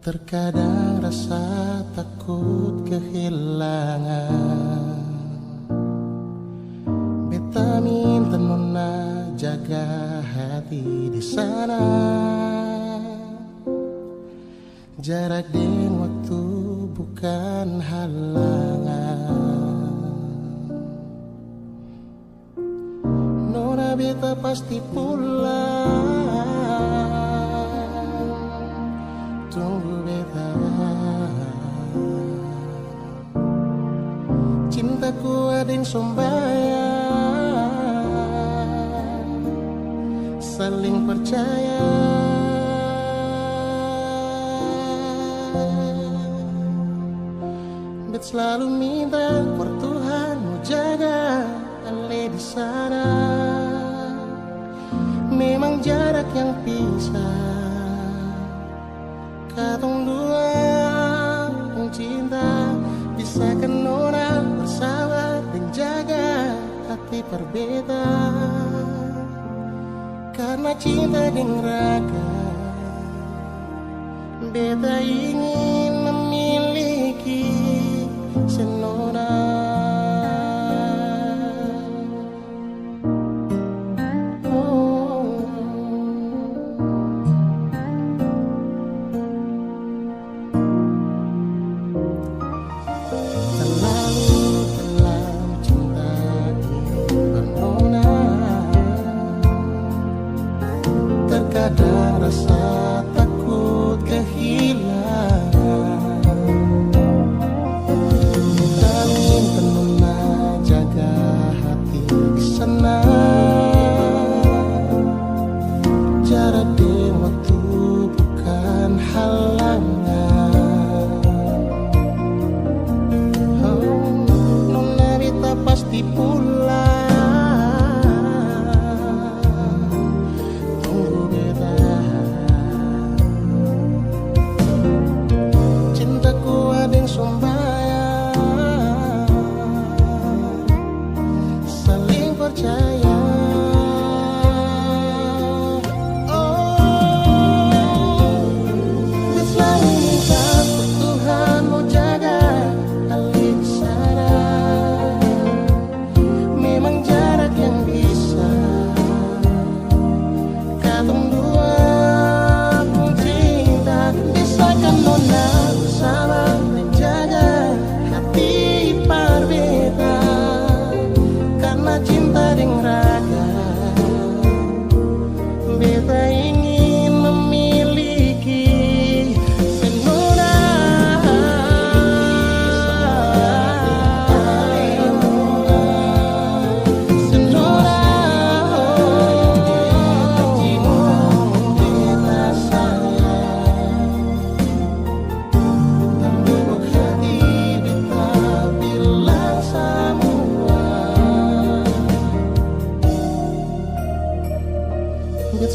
Terkadang rasa takut kehilangan. Beta minta nona jaga hati di sana. Jarak dan waktu bukan halangan. Nona beta pasti pulang. Tunggu beta. Cintaku ada yang sombayang, saling percaya. Bet selalu minta per Tuhan mau jaga ale di sana. Memang jarak yang pisah katong dua pencinta. Bisakah nona bersabar dan jaga hati perbeda? Karena cinta dan raga, beta ingin memiliki senona. Ada rasa takut kehilangan. Kita minta nona jaga hati di sana. Jarak dan waktu bukan halangan. Nona beta pasti pulang.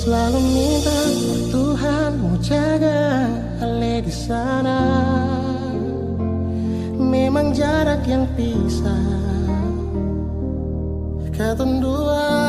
Selalu minta Tuhan mau jaga ale di sana. Memang jarak yang pisah katong dua